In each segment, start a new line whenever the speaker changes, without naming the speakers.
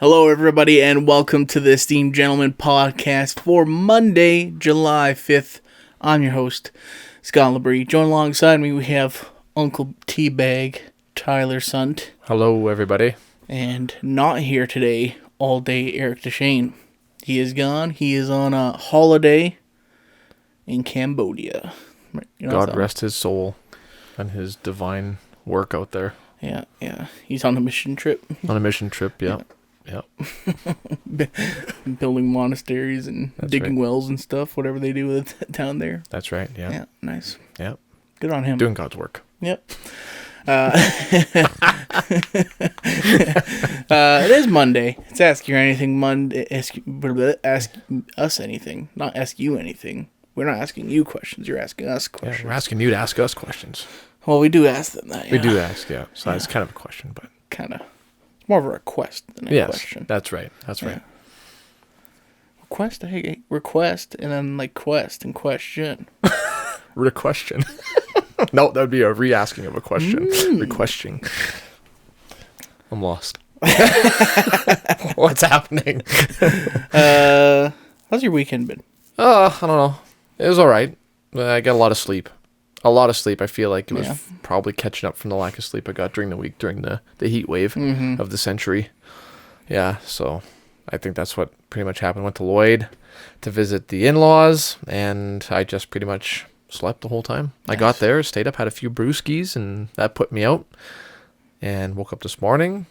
Hello, everybody, and welcome to the Esteemed Gentleman podcast for Monday, July 5th. I'm your host, Scott Labrie. Joined alongside me, we have Uncle Teabag, Tyler Sunt.
Hello, everybody.
And not here today, all day, Eric Deshane. He is gone. He is on a holiday in Cambodia.
God rest his soul and his divine work out there.
Yeah. He's on a mission trip.
On a mission trip, yeah.
Building monasteries and digging wells and stuff, whatever they do with down there.
That's right, yeah.
Yeah, nice.
Yeah.
Good on him.
Doing God's work.
Yep. It is Monday. It's Ask You Anything Monday. Ask us anything, not ask you anything. We're not asking you questions. You're asking us questions.
Yeah, we're asking you to ask us questions.
Well, we do ask them that. Yeah.
We do ask, yeah. So it's kind of a question, but...
Kind of. It's more of a request than a question.
That's right. That's right.
Request, and then like quest and question.
Requestion. No, that would be a re-asking of a question. Requesting. I'm lost. What's happening?
How's your weekend been?
I don't know. It was all right. I got a lot of sleep. I feel like it was probably catching up from the lack of sleep I got during the week, during the heat wave of the century. Yeah, so I think that's what pretty much happened. Went to Lloyd to visit the in-laws, and I just pretty much slept the whole time. Nice. I got there, stayed up, had a few brewskis, and that put me out. And woke up this morning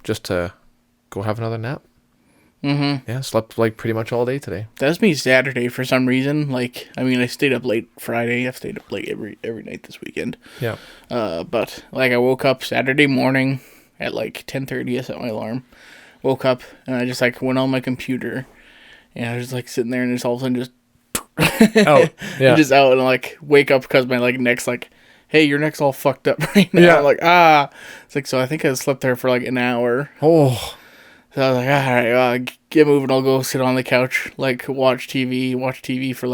just to go have another nap. Mm-hmm. Yeah, slept like pretty much all day today.
That's me Saturday for some reason. I stayed up late Friday. I've stayed up late every night this weekend.
Yeah.
But I woke up Saturday morning at 10:30. I set my alarm. Woke up and I just went on my computer, and I was just sitting there, and just all of a sudden just
out. Yeah.
just out, and wake up because my neck's hey, your neck's all fucked up right now. Yeah. It's so I think I slept there for an hour.
Oh.
So I was all right, get moving. I'll go sit on the couch, watch TV for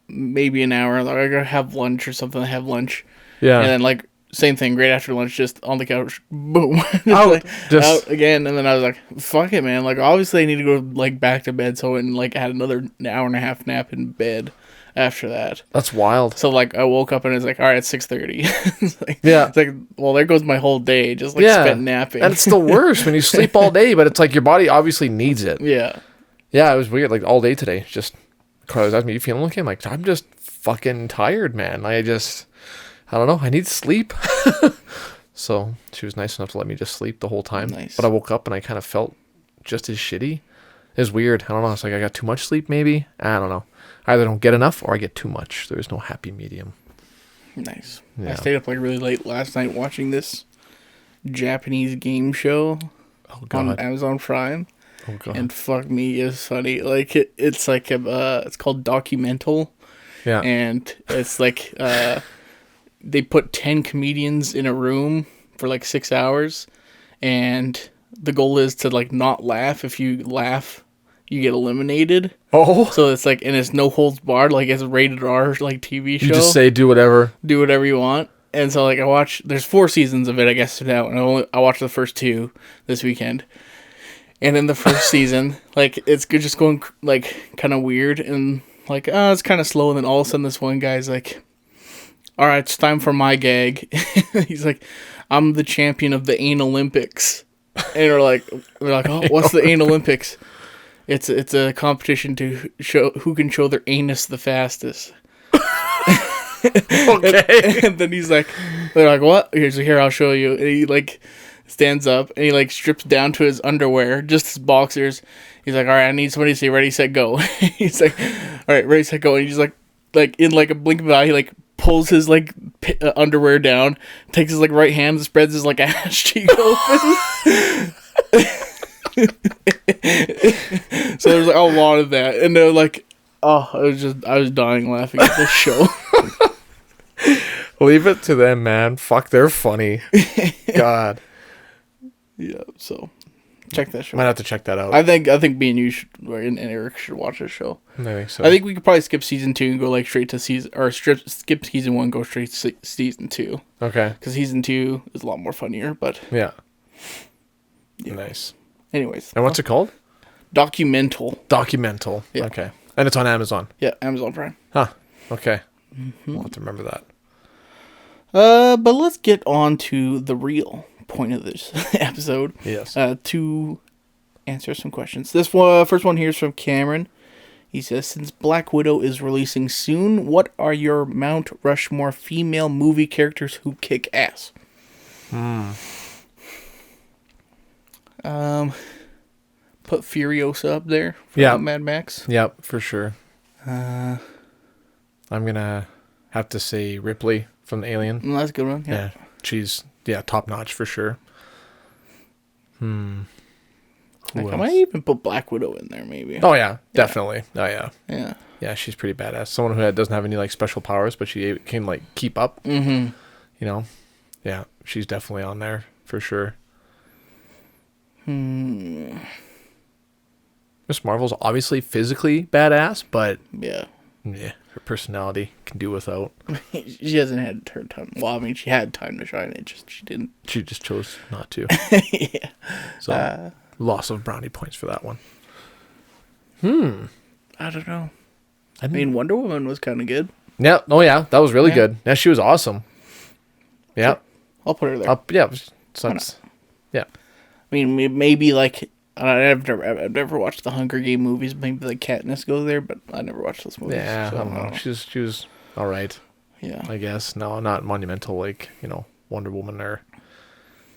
maybe an hour. I gotta have lunch or something. I have lunch. Yeah. And then same thing, right after lunch, just on the couch, boom. Out again. And then I was fuck it, man. Obviously I need to go back to bed. So I went and had another hour and a half nap in bed after that.
That's wild.
So I woke up and it's all right, it's 6:30.
Yeah.
It's well, there goes my whole day, just spent napping.
And it's the worst when you sleep all day, but it's your body obviously needs it.
Yeah.
Yeah, it was weird. All day today, just Carla was asking me, you feeling okay? I'm I'm just fucking tired, man. I don't know. I need sleep. So she was nice enough to let me just sleep the whole time.
Nice.
But I woke up and I kind of felt just as shitty. It was weird. I don't know. It's I got too much sleep maybe. I don't know. I either don't get enough or I get too much. There is no happy medium.
Nice.
Yeah.
I stayed up really late last night watching this Japanese game show on Amazon Prime.
Oh god.
And fuck me, it's funny. It's it's called Documental.
Yeah.
And it's they put 10 comedians in a room for 6 hours, and the goal is to not laugh. If you laugh, you get eliminated.
Oh.
So it's and it's no holds barred, it's a rated R TV show.
You just say do whatever.
Do whatever you want. And so I watch, there's 4 seasons of it, I guess, now, and I watched the first 2 this weekend. And in the first season, it's just going kind of weird, and it's kind of slow, and then all of a sudden this one guy's all right, it's time for my gag. He's I'm the champion of the Anal Olympics. And they're oh, what's the Anal Olympics? It's a competition to show who can show their anus the fastest.
Okay.
And then they're what? Here, I'll show you. And he stands up and he strips down to his underwear, just his boxers. He's all right, I need somebody to say ready, set, go. He's all right, ready, set, go. And he's just in a blink of an eye, he pulls his underwear down, takes his right hand, spreads his ass cheek open. So there's a lot of that, and they're I was dying laughing at this show.
Leave it to them, man. Fuck, they're funny. God.
Yeah, so check that show.
Might have to check that out.
I think me and you and Eric should watch this show.
I think so.
I think we could probably skip season 2 and go straight to skip season 1, go straight to season 2.
Okay.
Because season 2 is a lot more funnier, but
yeah. Nice.
Anyways.
And what's it called?
Documental. Yeah.
Okay. And it's on Amazon.
Yeah, Amazon Prime.
Huh. Okay. I'll have to remember that.
But let's get on to the real point of this episode.
Yes.
To answer some questions. This one, first one here is from Cameron. He says, since Black Widow is releasing soon, what are your Mount Rushmore female movie characters who kick ass? Put Furiosa up there from Mad Max.
Yep, for sure. I'm going to have to say Ripley from Alien.
That's a good one.
Yeah. She's, top notch for sure.
I might even put Black Widow in there, maybe.
Oh, yeah, definitely. Oh, yeah.
Yeah.
Yeah, she's pretty badass. Someone who doesn't have any, like, special powers, but she can, like, keep up.
Mm-hmm.
You know? Yeah, she's definitely on there for sure. Miss Marvel's obviously physically badass, but...
Yeah,
her personality can do without.
She hasn't had her time. Well, I mean, she had time to shine. She didn't.
She just chose not to.
Yeah.
So, loss of brownie points for that one.
I don't know. I mean, Wonder Woman was kind of good.
Yeah. Oh, yeah. That was really good. Yeah, she was awesome. Yeah.
I'll put her there.
Yeah.
I mean, maybe like... I've never watched the Hunger Game movies. Maybe like Katniss goes there, but I never watched those movies.
Yeah,
so
I don't know. She was all right.
Yeah,
I guess. No, not monumental like Wonder Woman or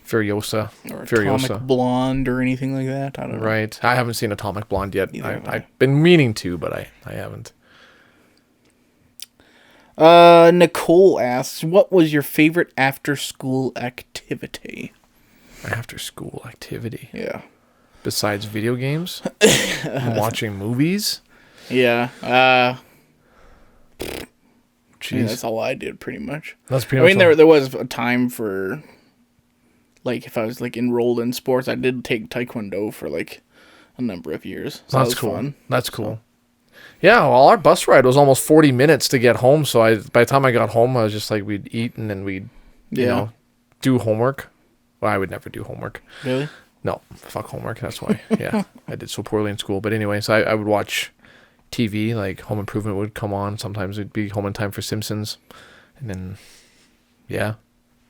Furiosa
or Atomic Blonde or anything like that. I don't know.
Right. I haven't seen Atomic Blonde yet. I've been meaning to, but I haven't.
Nicole asks, "What was your favorite after-school activity?"
After-school activity.
Yeah.
Besides video games, watching movies.
Yeah.
Jeez.
That's all I did pretty much.
That's pretty much.
I mean, there was a time for, like, if I was like enrolled in sports, I did take Taekwondo for like a number of years. So
that's
that was
cool.
Fun.
That's cool. Yeah, well, our bus ride was almost 40 minutes to get home. So by the time I got home, I was just like, we'd eat and then we'd, do homework. Well, I would never do homework.
Really?
No, fuck homework. That's why. Yeah, I did so poorly in school. But anyway, so I would watch TV. Like Home Improvement would come on. Sometimes it'd be home in time for Simpsons, and then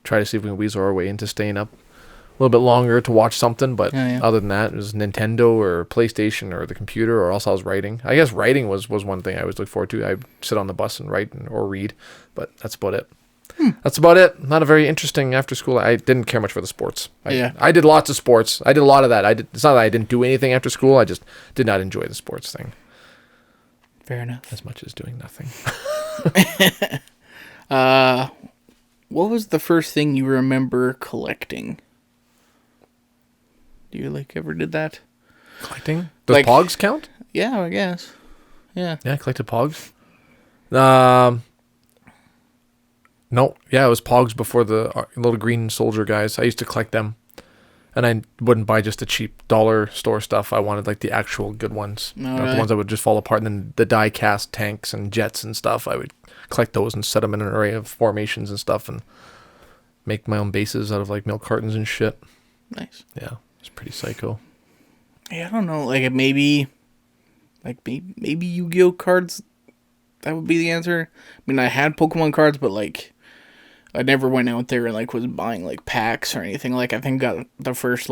try to see if we can weasel our way into staying up a little bit longer to watch something. But other than that, it was Nintendo or PlayStation or the computer, or else I was writing. I guess writing was one thing I always look forward to. I'd sit on the bus and write or read, but that's about it. That's about it. Not a very interesting after school. I didn't care much for the sports. I did lots of sports. I did a lot of that. It's not that I didn't do anything after school. I just did not enjoy the sports thing.
Fair enough.
As much as doing nothing.
What was the first thing you remember collecting? Do you ever did that?
Collecting? Does Pogs count?
Yeah, I guess. Yeah.
Yeah, I collected Pogs. No, yeah, it was Pogs before the little green soldier guys. I used to collect them. And I wouldn't buy just the cheap dollar store stuff. I wanted the actual good ones. Not the ones that would just fall apart. And then the die cast tanks and jets and stuff. I would collect those and set them in an array of formations and stuff and make my own bases out of milk cartons and shit.
Nice.
Yeah, it's pretty psycho.
Yeah, I don't know. Maybe Yu-Gi-Oh cards. That would be the answer. I mean, I had Pokemon cards, but I never went out there and was buying packs or anything. I think got the first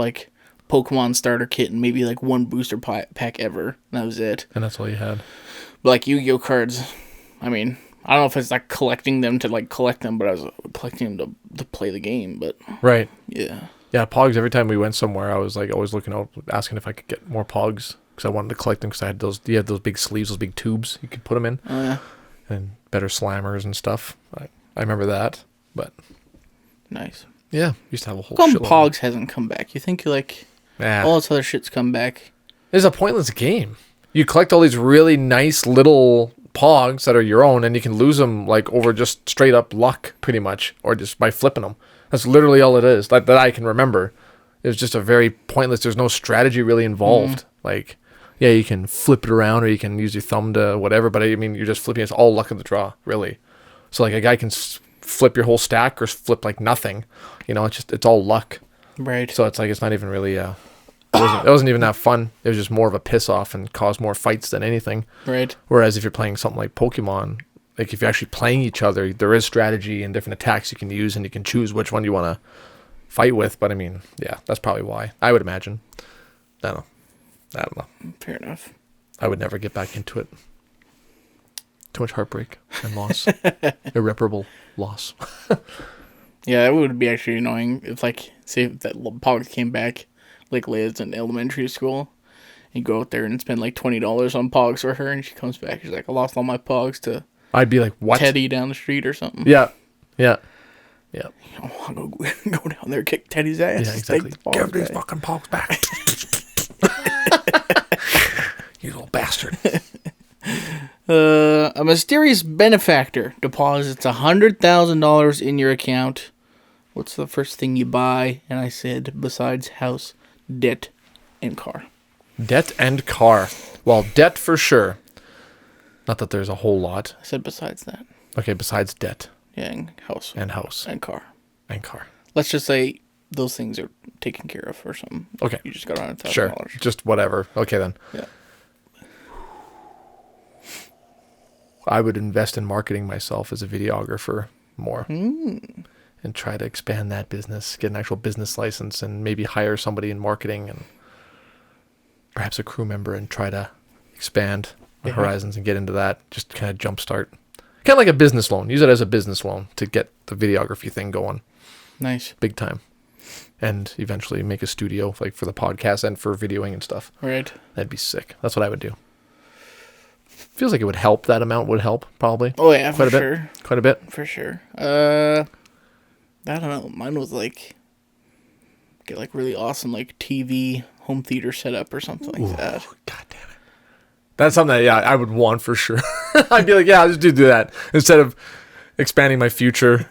Pokemon starter kit and maybe one booster pack ever. That was it.
And that's all you had.
But Yu-Gi-Oh cards, I mean, I don't know if it's collecting them to collect them, but I was collecting them to play the game. But
right.
Yeah.
Yeah, Pogs. Every time we went somewhere, I was always looking out, asking if I could get more Pogs because I wanted to collect them because I had those. You had those big sleeves, those big tubes you could put them in.
Oh yeah.
And better slammers and stuff. I remember that. But
nice.
Yeah, used to have a whole.
How come Pogs hasn't come back? You think all this other shit's come back?
It's a pointless game. You collect all these really nice little Pogs that are your own, and you can lose them over just straight up luck, pretty much, or just by flipping them. That's literally all it is that I can remember. It was just a very pointless. There's no strategy really involved. Yeah, you can flip it around, or you can use your thumb to whatever. But I mean, you're just flipping. It's all luck of the draw, really. So a guy can flip your whole stack or flip nothing. It's all luck.
Right.
So it's it's not even really It wasn't even that fun. It was just more of a piss off and caused more fights than anything.
Right.
Whereas if you're playing something like Pokemon, like if you're actually playing each other, there is strategy and different attacks you can use, and you can choose which one you want to fight with. But I mean, yeah, that's probably why. I would imagine. I don't know.
Fair enough.
I would never get back into it. Too much heartbreak and loss. Irreparable loss.
Yeah, that would be actually annoying if, like, say if that Pogs came back, like Liz in elementary school, and go out there and spend like $20 on Pogs for her, and she comes back, she's like, I lost all my Pogs to
I'd be like, what?
Teddy down the street or something.
Yeah.
I want to go down there and kick Teddy's ass.
Yeah, exactly.
Give
these fucking Pogs back. You little bastard.
A mysterious benefactor deposits $100,000 in your account. What's the first thing you buy? And I said, besides house, debt, and car.
Debt and car. Well, debt for sure. Not that there's a whole lot.
I said besides that.
Okay, besides debt.
Yeah, and house.
And house.
And car.
And car.
Let's just say those things are taken care of or something.
Okay.
You just got $100,000.
Sure. Just whatever. Okay, then.
Yeah.
I would invest in marketing myself as a videographer more. And try to expand that business, get an actual business license, and maybe hire somebody in marketing and perhaps a crew member, and try to expand my horizons and get into that. Just kind of jumpstart. Kind of like a business loan. Use it as a business loan to get the videography thing going.
Nice.
Big time. And eventually make a studio like for the podcast and for videoing and stuff.
Right.
That'd be sick. That's what I would do. Feels like it would help. That amount would help, probably.
Oh, yeah,
Quite
for
a bit.
sure.
Quite a bit.
For sure. I don't know. Mine was like, get like really awesome like TV home theater setup or something like that.
God damn it. That's something that, I would want for sure. I'd be like, I'll just do that. Instead of expanding my future.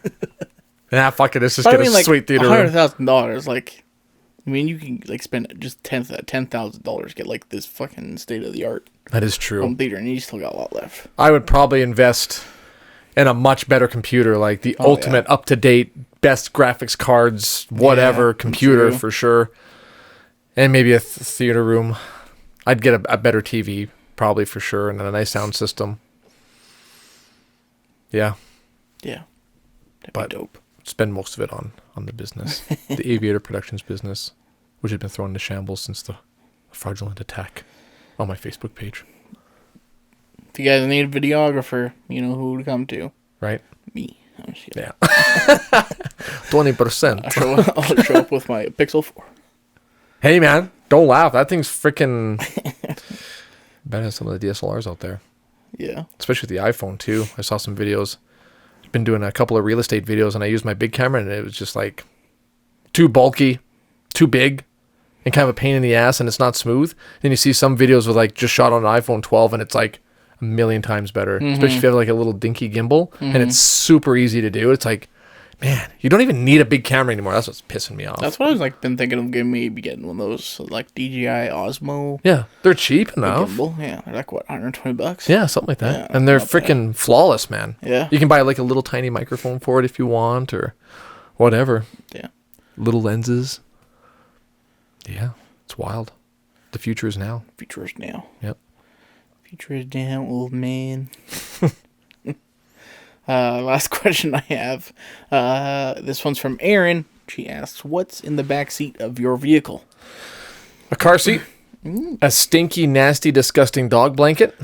Fuck it. Let's just get a
like,
sweet theater room.
$100,000, like, I mean, you can like spend just $10,000, get like this fucking state of the art
That is true.
home theater, and you still got a lot left.
I would probably invest in a much better computer, like the ultimate up-to-date, best graphics cards, whatever computer for sure. And maybe a theater room. I'd get a better TV, probably for sure, and a nice sound system. Yeah.
Yeah. That'd be dope.
Spend most of it on the business. The Aviator Productions business, which has been thrown into shambles since the fraudulent attack on my Facebook page.
If you guys need a videographer, you know who to come to.
Right?
Me. I'm just kidding.
Yeah. 20%.
I'll show up with my Pixel 4.
Hey, man. Don't laugh. That thing's freaking better than some of the DSLRs out there.
Yeah.
Especially with the iPhone, too. I saw some videos. I've been doing a couple of real estate videos, and I used my big camera, and it was just like too bulky, too big, and kind of a pain in the ass, and it's not smooth. Then you see some videos with like just shot on an iPhone 12, and it's like a million times better. Especially if you have like a little dinky gimbal, and it's super easy to do. It's like, man, you don't even need a big camera anymore. That's what's pissing me off.
That's what I was like been thinking of getting one of those like DJI Osmo.
Yeah, they're cheap enough.
Gimbal. Yeah, they're like what, $120?
Yeah, something like that.
Yeah,
and they're
not
freaking flawless, man.
Yeah.
You can buy like a little tiny microphone for it if you want, or whatever.
Yeah.
Little lenses. Yeah, it's wild. The future is now.
Future is now.
Yep.
Future is now, old man. Last question I have. This one's from Erin. She asks, what's in the backseat of your vehicle?
A car seat. A stinky, nasty, disgusting dog blanket.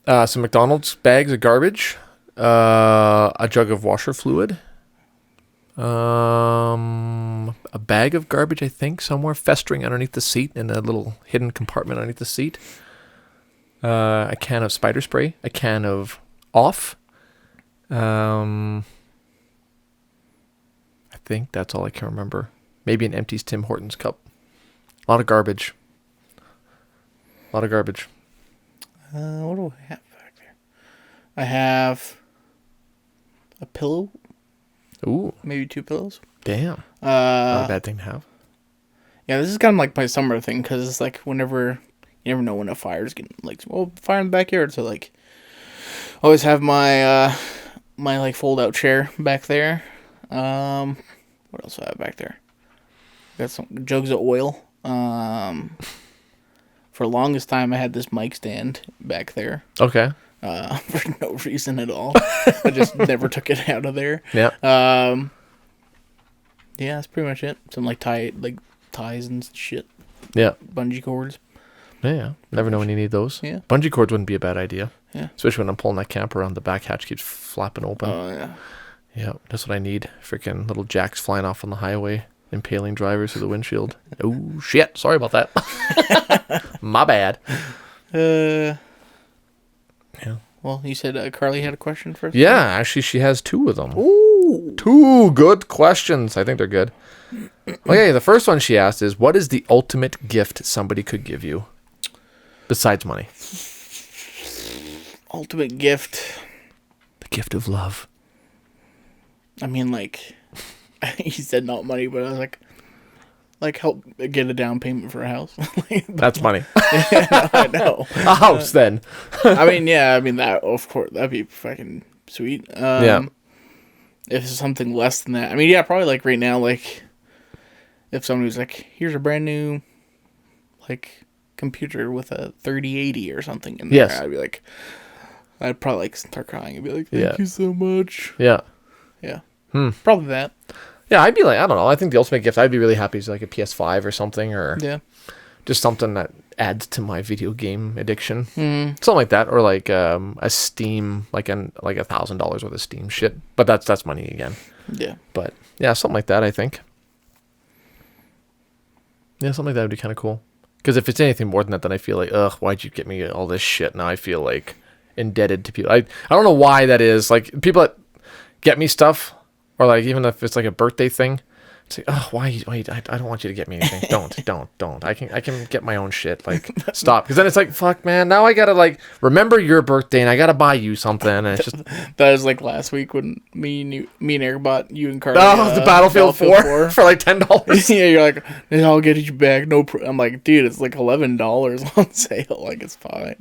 Some McDonald's bags of garbage. A jug of washer fluid. A bag of garbage, I think, somewhere festering underneath the seat in a little hidden compartment underneath the seat. A can of spider spray. A can of off. I think that's all I can remember. Maybe an empty Tim Hortons cup. A lot of garbage. What do I have
back there? I have a pillow.
Ooh.
Maybe 2 pillows.
Damn. Not a bad thing to have.
Yeah, this is kind of like my summer thing, because it's like whenever, you never know when a fire's getting, like, fire in the backyard, so like, always have my, my like fold out chair back there. What else do I have back there? Got some jugs of oil For the longest time, I had this mic stand back there.
Okay.
For no reason at all. I just never took it out of there.
Yeah.
Yeah, that's pretty much it. Some ties and shit.
Yeah.
Bungee cords.
Yeah. Never know when you need those.
Yeah.
Bungee cords wouldn't be a bad idea.
Yeah.
Especially when I'm pulling that camper around, the back hatch keeps flapping open.
Oh, yeah.
Yeah, that's what I need. Freaking little jacks flying off on the highway, impaling drivers through the windshield. Oh, shit. Sorry about that. My bad.
Yeah. Well, you said Carly had a question for us?
Yeah, actually, she has two of them.
Ooh.
Two good questions. I think they're good. Okay, the first one she asked is, what is the ultimate gift somebody could give you besides money?
Ultimate gift.
The gift of love.
I mean, he said not money, but I was like help get a down payment for a house.
That's money.
Yeah, I know.
A house, then.
I mean, that, of course, that'd be fucking sweet.
Yeah.
If it's something less than that, I mean, yeah, probably right now, if somebody was like, here's a brand new, computer with a 3080 or something in there,
Yes.
I'd be like, I'd probably start crying and be like, thank you so much.
Yeah.
Yeah. Probably that.
Yeah, I'd be like, I don't know. I think the ultimate gift I'd be really happy is like a PS5 or something, or just something that adds to my video game addiction. Something like that, or a Steam, like $1,000 worth of Steam shit. But that's money again.
Yeah.
But yeah, something like that, I think. Yeah, something like that would be kind of cool. Because if it's anything more than that, then I feel like, ugh, why'd you get me all this shit? Now I feel like indebted to people. I don't know why that is. Like, people that get me stuff, or like even if it's like a birthday thing, it's like, oh, why I don't want you to get me anything. Don't. I can get my own shit. Like, stop. Because then it's like, fuck, man. Now I gotta remember your birthday, and I gotta buy you something. And it's just
that was like last week when me and Eric bought you and Carly.
The Battlefield 4 for like $10.
Yeah, you're like, I'll get you back. No, I'm like, dude, it's like $11 on sale. Like, it's fine.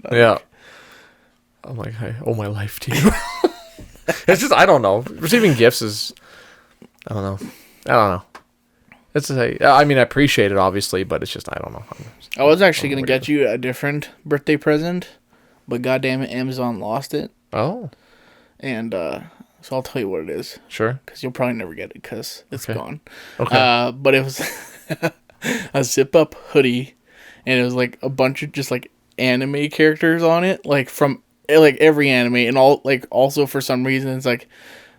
I'm like, I owe my life to you. It's just, I don't know. Receiving gifts is, I don't know. It's like, I mean, I appreciate it, obviously, but it's just, I don't know.
I was actually going to get you a different birthday present, but goddamn it, Amazon lost it.
Oh.
And so I'll tell you what it is.
Sure.
Because you'll probably never get it because it's gone.
Okay.
But it was a zip-up hoodie, and it was like a bunch of just like anime characters on it, like from every anime, and all also for some reason it's like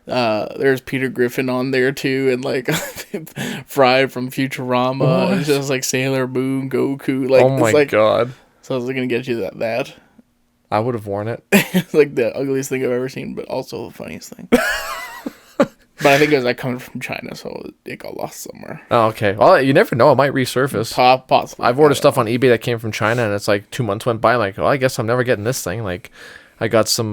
there's Peter Griffin on there too, and like Fry from Futurama, and just like Sailor Moon, Goku, like,
oh my god.
So I was gonna get you that.
I would have worn it.
It's like the ugliest thing I've ever seen, but also the funniest thing. But I think it was coming from China, so it got lost somewhere.
Oh, okay. Well, you never know. It might resurface.
Possibly.
I've ordered stuff on eBay that came from China, and it's like 2 months went by. I'm like, well, I guess I'm never getting this thing. Like, I got some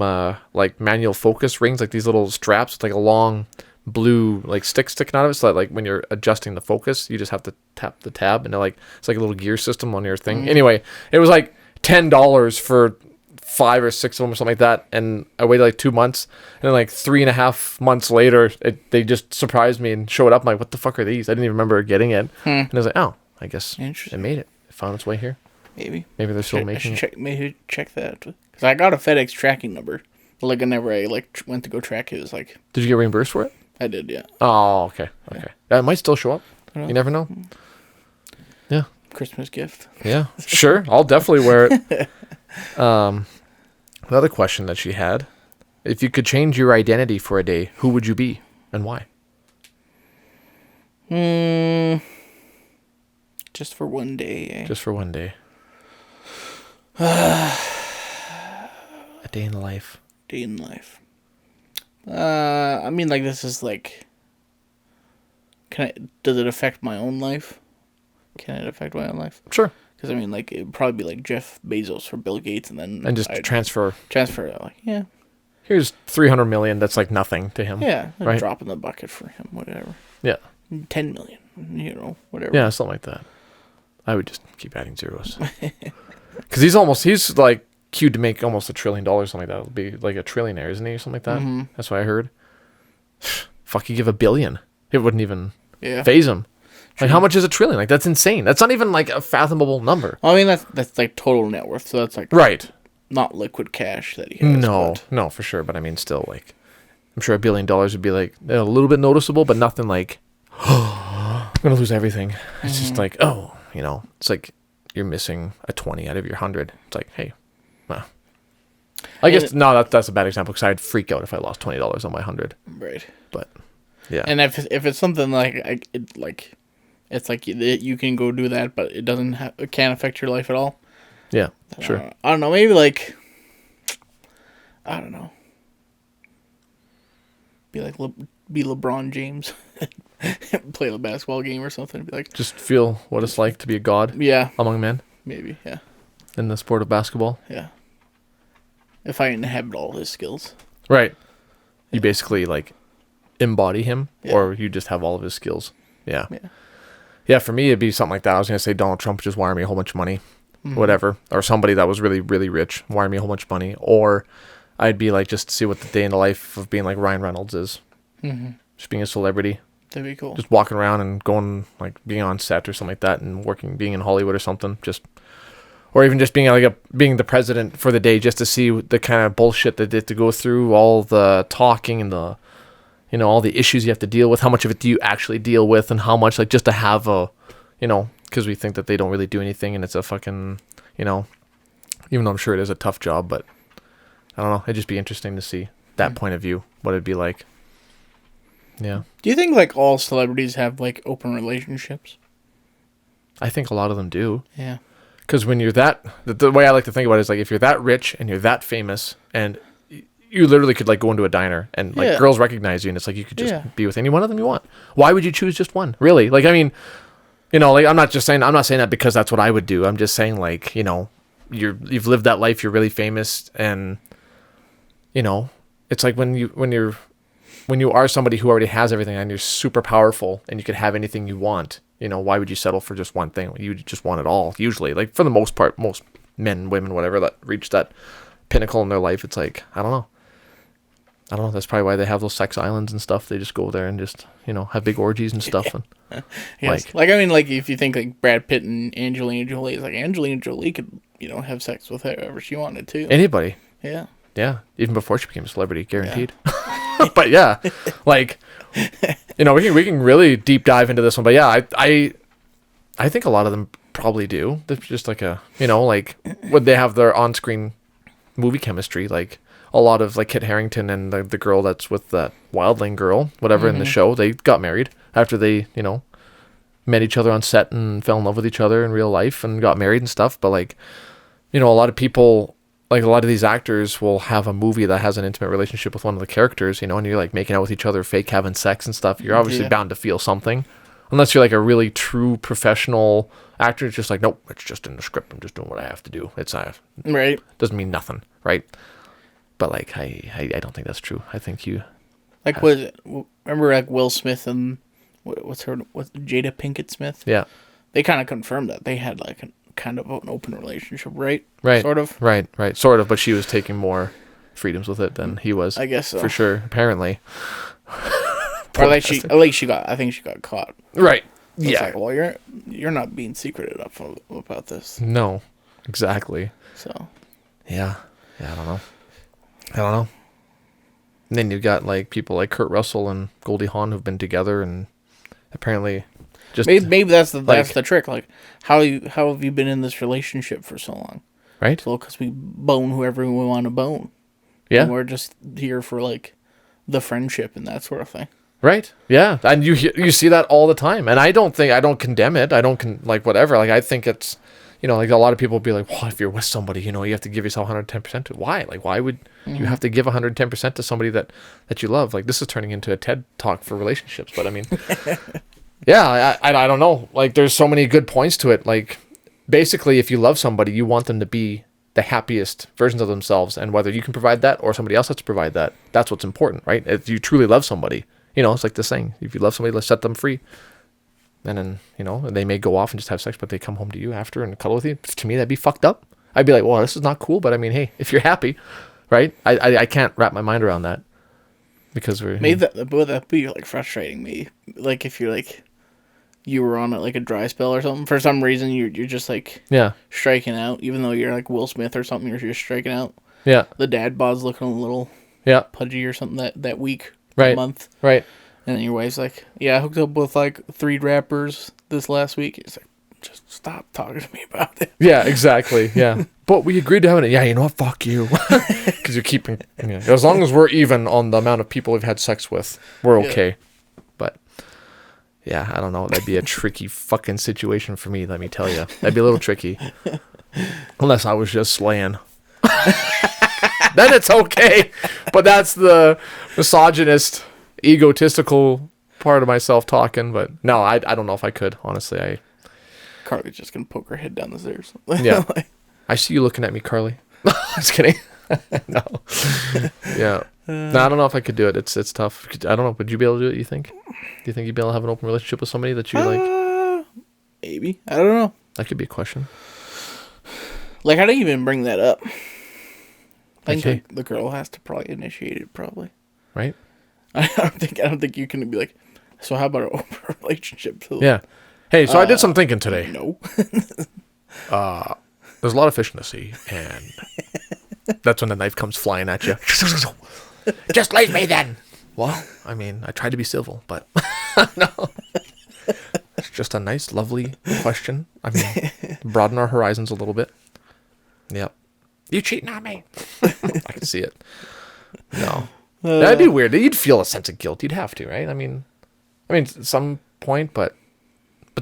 manual focus rings, like these little straps with like a long blue stick sticking out of it. So that when you're adjusting the focus, you just have to tap the tab, and it's like a little gear system on your thing. Anyway, it was like $10 for 5 or 6 of them or something like that, and I waited 2 months, and then 3.5 months later they just surprised me and showed up. I'm like, what the fuck are these? I didn't even remember getting it. And I was like, oh, I guess it made it. It found its way here. Maybe they're still making it.
Maybe check that, because I got a FedEx tracking number, but whenever I went to go track it, it was like,
did you get reimbursed for it?
I did, yeah.
Oh, okay. It might still show up. You never know. Yeah,
Christmas gift.
Yeah, sure. I'll definitely wear it. Another question that she had: if you could change your identity for a day, who would you be and why?
Just for one day. Eh?
Just for one day. A day in the life.
Day in life. I mean, this is does it affect my own life? Can it affect my own life?
Sure.
Because, I mean, it'd probably be Jeff Bezos or Bill Gates, and
just transfer.
Yeah.
Here's 300 million. That's nothing to him.
Yeah.
Right?
Drop in the bucket for him, whatever.
Yeah.
10 million, whatever.
Yeah, something like that. I would just keep adding zeros. Because he's queued to make almost $1 trillion, something like that. It'll be a trillionaire, isn't he, or something like that? Mm-hmm. That's what I heard. Fuck, you give $1 billion. It wouldn't even phase him. Like, how much is $1 trillion? Like, that's insane. That's not even like a fathomable number.
Well, I mean, that's like total net worth. So that's like
right.
Not liquid cash that he has.
No, for sure. But I mean, still, like, I'm sure $1 billion would be like a little bit noticeable, but nothing like, I'm gonna lose everything. It's just like, oh, it's like you're missing a 20 out of your 100. It's like, hey, well, I guess no, that's a bad example because I'd freak out if I lost $20 on my 100.
Right.
But yeah.
And if it's something like it's like you can go do that, but it can't affect your life at all.
Yeah, sure.
I don't know. Maybe like, I don't know. Be like be LeBron James, play a basketball game or something. Be like,
just feel what it's like to be a god.
Yeah.
Among men.
Maybe. Yeah.
In the sport of basketball.
Yeah. If I inhabit all his skills.
Right. You basically like embody him, or you just have all of his skills. Yeah.
Yeah.
Yeah. For me, it'd be something like that. I was gonna say Donald Trump just wire me a whole bunch of money. Whatever, or somebody that was really, really rich, wire me a whole bunch of money, or I'd be like, just to see what the day in the life of being like Ryan Reynolds is, just being a celebrity.
That'd be cool.
Just walking around and going, like, being on set or something like that, and being in Hollywood or something, or even just being like being the president for the day, just to see the kind of bullshit that they have to go through, all the talking and the, all the issues you have to deal with. How much of it do you actually deal with, and how much, like, just to have a, because we think that they don't really do anything, and it's a fucking, even though I'm sure it is a tough job, but I don't know. It'd just be interesting to see that point of view, what it'd be like. Yeah.
Do you think like all celebrities have like open relationships?
I think a lot of them do.
Yeah.
Because when you're the way I like to think about it is like if you're that rich and you're that famous and you literally could like go into a diner and like girls recognize you and it's like you could just be with any one of them you want. Why would you choose just one? Really? Like, I mean, like I'm not saying that because that's what I would do. I'm just saying like, you've lived that life, you're really famous, and it's like when you are somebody who already has everything and you're super powerful and you could have anything you want, why would you settle for just one thing? You just want it all, usually. Like, for the most part, most men, women, whatever, that reach that pinnacle in their life, it's like, I don't know. That's probably why they have those sex islands and stuff. They just go there and just, have big orgies and stuff. And
yes. Like, I mean, like, if you think like Brad Pitt and Angelina Jolie, it's like Angelina Jolie could, have sex with whoever she wanted to.
Anybody.
Yeah.
Yeah. Even before she became a celebrity, guaranteed. Yeah. But yeah, like, we can really deep dive into this one. But yeah, I think a lot of them probably do. They're just like like when they have their on-screen movie chemistry, like a lot of like Kit Harington and the girl that's with that Wildling girl, whatever, in the show, they got married after they, met each other on set and fell in love with each other in real life and got married and stuff. But like, a lot of people, like a lot of these actors will have a movie that has an intimate relationship with one of the characters, and you're like making out with each other, fake having sex and stuff. You're obviously bound to feel something. Unless you're like a really true professional actor, it's just like, nope, it's just in the script. I'm just doing what I have to do. It's
right.
Doesn't mean nothing, right? But like, I don't think that's true. I think you
like remember like Will Smith and what's Jada Pinkett Smith?
Yeah,
they kind of confirmed that they had like kind of an open relationship, right?
Right.
Sort of.
Right. Sort of, but she was taking more freedoms with it than he was.
I guess so.
For sure. Apparently.
Or at least she got. I think she got caught.
Right.
So it's like, well, you're not being secret enough about this.
No. Exactly.
So.
Yeah. I don't know. And then you've got like people like Kurt Russell and Goldie Hawn who've been together and apparently just
maybe that's the trick. Like, how have you been in this relationship for so long?
Right.
Well, because we bone whoever we want to bone.
Yeah.
And we're just here for like the friendship and that sort of thing.
Right. Yeah. And you see that all the time. And I don't condemn it. I don't like whatever. Like, I think it's, like a lot of people be like, well, if you're with somebody, you have to give yourself 110% to it. Why? Like, why would you have to give 110% to somebody that you love? Like, this is turning into a TED talk for relationships. But I mean, yeah, I don't know. Like, there's so many good points to it. Like, basically, if you love somebody, you want them to be the happiest versions of themselves. And whether you can provide that or somebody else has to provide that, that's what's important, right? If you truly love somebody, it's like this saying, if you love somebody, let's set them free. And then, they may go off and just have sex, but they come home to you after and cuddle with you. To me, that'd be fucked up. I'd be like, well, this is not cool. But I mean, hey, if you're happy, right? I can't wrap my mind around that because we're...
Maybe that'd be like frustrating me. Like if you're like, you were on like a dry spell or something. For some reason, you're just like
Yeah.
striking out, even though you're like Will Smith or something. You're just striking out.
Yeah.
The dad bod's looking a little pudgy or something that week, month.
Right.
And then your wife's like, yeah, I hooked up with like 3 rappers this last week. It's like, just stop talking to me about it.
Yeah, exactly. Yeah. But we agreed to having it. Yeah, you know what? Fuck you. Because you're keeping... Yeah. As long as we're even on the amount of people we've had sex with, we're okay. But, yeah, I don't know. That'd be a tricky fucking situation for me, let me tell you. That'd be a little tricky. Unless I was just slaying. Then it's okay. But that's the misogynist, egotistical part of myself talking. But no, I don't know if I could, honestly.
Carly's just gonna poke her head down the stairs.
Yeah. I see you looking at me, Carly. Just kidding. No. Yeah. No, I don't know if I could do it. It's tough. I don't know. Would you be able to do it, you think? Do you think you'd be able to have an open relationship with somebody that you like?
Maybe. I don't know.
That could be a question.
Like, how do you even bring that up? I think
Okay.
the girl has to probably initiate it, probably.
Right?
I don't think you can be like, so how about an open relationship?
Yeah. Hey, so I did some thinking today.
No.
There's a lot of fish in the sea, and that's when the knife comes flying at you. Just leave me then. Well, I mean, I tried to be civil, but no. It's just a nice, lovely question. I mean, broaden our horizons a little bit. Yep. You cheating on me? I can see it. No. That'd be weird. You'd feel a sense of guilt. You'd have to, right? I mean, at some point, but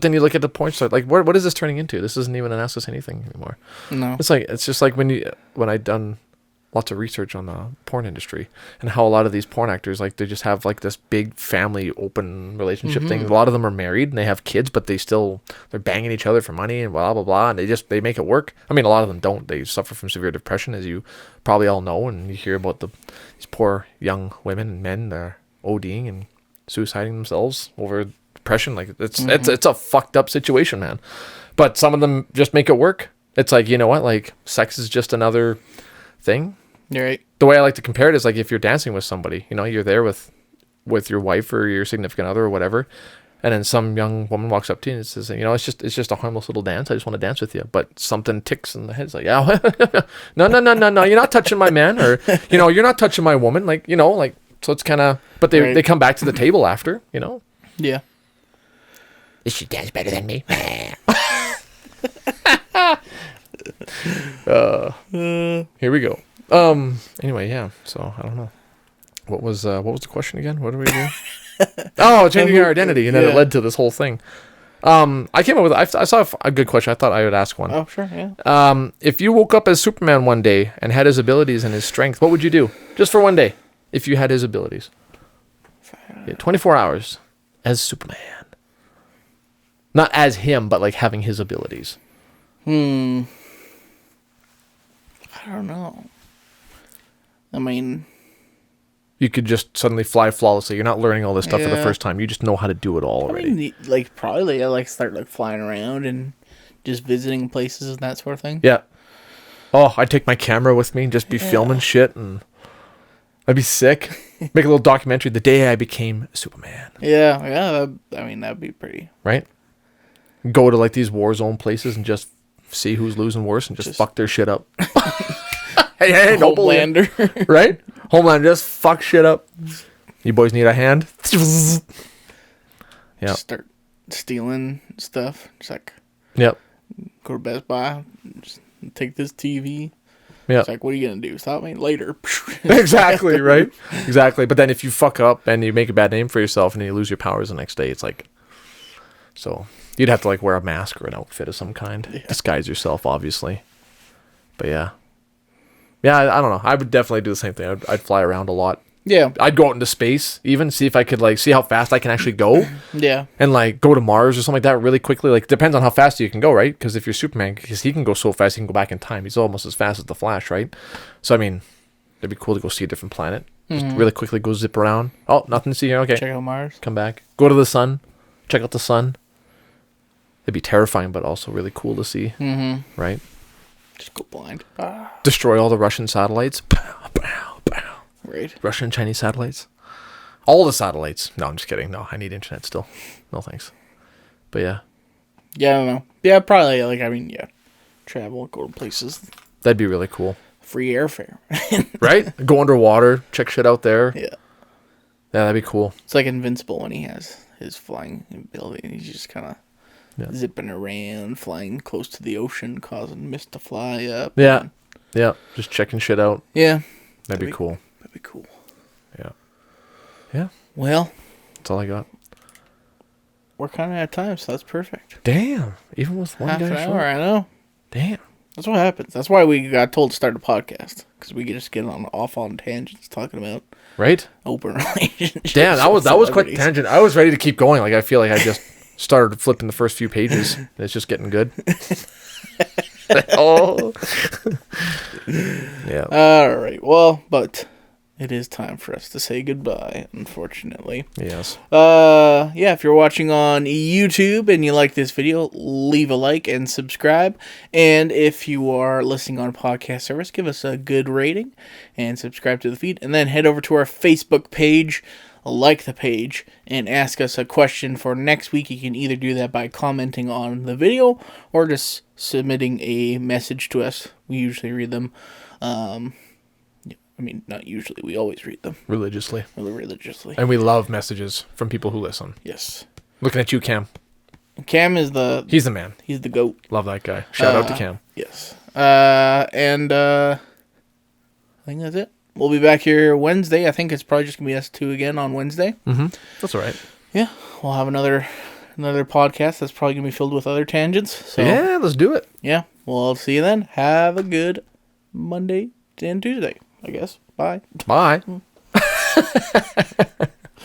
then you look at the point, so like, what is this turning into? This isn't even an Ask Us Anything anymore.
No.
It's just like when I'd done lots of research on the porn industry and how a lot of these porn actors, like, they just have like this big family open relationship thing. A lot of them are married and they have kids, but they're banging each other for money and blah, blah, blah. And they make it work. I mean, a lot of them don't. They suffer from severe depression, as you probably all know. And you hear about these poor young women and men that are ODing and suiciding themselves over depression. Like, it's a fucked up situation, man. But some of them just make it work. It's like, you know what? Like, sex is just another thing.
You're right.
The way I like to compare it is like if you're dancing with somebody, you know, you're there with your wife or your significant other or whatever, and then some young woman walks up to you and says, you know, it's just a harmless little dance. I just want to dance with you. But something ticks in the head. It's like, yeah, no, you're not touching my man, or, you know, you're not touching my woman. Like, you know, like, so it's kind of, but they come back to the table after, you know. Yeah. Is she dance better than me? Here we go. Anyway, yeah. So I don't know. What was the question again? What do we do? Oh, changing our identity, and then it led to this whole thing. I came up with. I saw a good question. I thought I would ask one.
Oh, sure, yeah.
If you woke up as Superman one day and had his abilities and his strength, what would you do? Just for one day, if you had his abilities. 24 hours as Superman. Not as him, but like having his abilities.
I don't know. I mean,
you could just suddenly fly flawlessly. You're not learning all this stuff for the first time. You just know how to do it all already.
I mean, like, probably I start like flying around and just visiting places and that sort of thing.
Yeah. Oh, I'd take my camera with me and just be filming shit, and I'd be sick. Make a little documentary, the day I became Superman.
Yeah. I mean, that'd be pretty.
Right? Go to like these war zone places and just see who's losing worse and just fuck their shit up. Hey, no
Homelander.
Right? Homelander, just fuck shit up. You boys need a hand? Yeah.
Start stealing stuff. Just like,
yep.
Go to Best Buy, just take this TV.
Yeah.
It's like, what are you going to do? Stop me? Later.
Exactly, right? Exactly. But then if you fuck up and you make a bad name for yourself and you lose your powers the next day, it's like, so you'd have to like wear a mask or an outfit of some kind. Yeah. Disguise yourself, obviously. But yeah. Yeah, I don't know. I would definitely do the same thing. I'd fly around a lot.
Yeah.
I'd go out into space, even see if I could like see how fast I can actually go.
Yeah.
And like go to Mars or something like that really quickly. Like, depends on how fast you can go, right? Because if you're Superman, because he can go so fast, he can go back in time. He's almost as fast as the Flash, right? So I mean, it'd be cool to go see a different planet. Just really quickly go zip around. Oh, nothing to see here. Okay.
Check out Mars.
Come back. Go to the sun. Check out the sun. It'd be terrifying, but also really cool to see. Mm-hmm. Right?
Just go blind.
Destroy all the Russian satellites. Pow, pow, pow.
Right.
Russian and Chinese satellites. All the satellites. No, I'm just kidding. No, I need internet still. No thanks. But yeah,
Yeah, I don't know. Yeah, probably. Like, I mean, yeah, travel, go to places,
that'd be really cool.
free airfare.
Right? Go underwater, check shit out there.
Yeah.
Yeah, that'd be cool.
It's like Invincible when he has his flying ability. He's just kind of zipping around, flying close to the ocean, causing mist to fly up.
Yeah. Yeah. Just checking shit out.
Yeah.
That'd be cool.
That'd be cool.
Yeah. Yeah.
Well,
that's all I got.
We're kind of out of time, so that's perfect.
Damn. Even with one
half
guy
an
short.
hour, I know.
Damn.
That's what happens. That's why we got told to start a podcast, because we just get off on tangents talking about open relationships.
Damn, that was quite a tangent. I was ready to keep going. Like, I feel like I just started flipping the first few pages. And it's just getting good. Oh. Yeah.
All right. Well, but it is time for us to say goodbye, unfortunately.
Yes.
Yeah, if you're watching on YouTube and you like this video, leave a like and subscribe. And if you are listening on a podcast service, give us a good rating and subscribe to the feed. And then head over to our Facebook page, like the page, and ask us a question for next week. You can either do that by commenting on the video or just submitting a message to us. We usually read them. I mean, not usually. We always read them.
Religiously.
Religiously.
And we love messages from people who listen.
Yes.
Looking at you, Cam.
Cam is
He's the man.
He's the GOAT.
Love that guy. Shout out to Cam.
Yes. And I think that's it. We'll be back here Wednesday. I think it's probably just going to be us two again on Wednesday.
Mm-hmm. That's all right.
Yeah. We'll have another podcast that's probably going to be filled with other tangents. So,
yeah, let's do it.
Yeah. Well, I'll see you then. Have a good Monday and Tuesday, I guess. Bye.
Bye.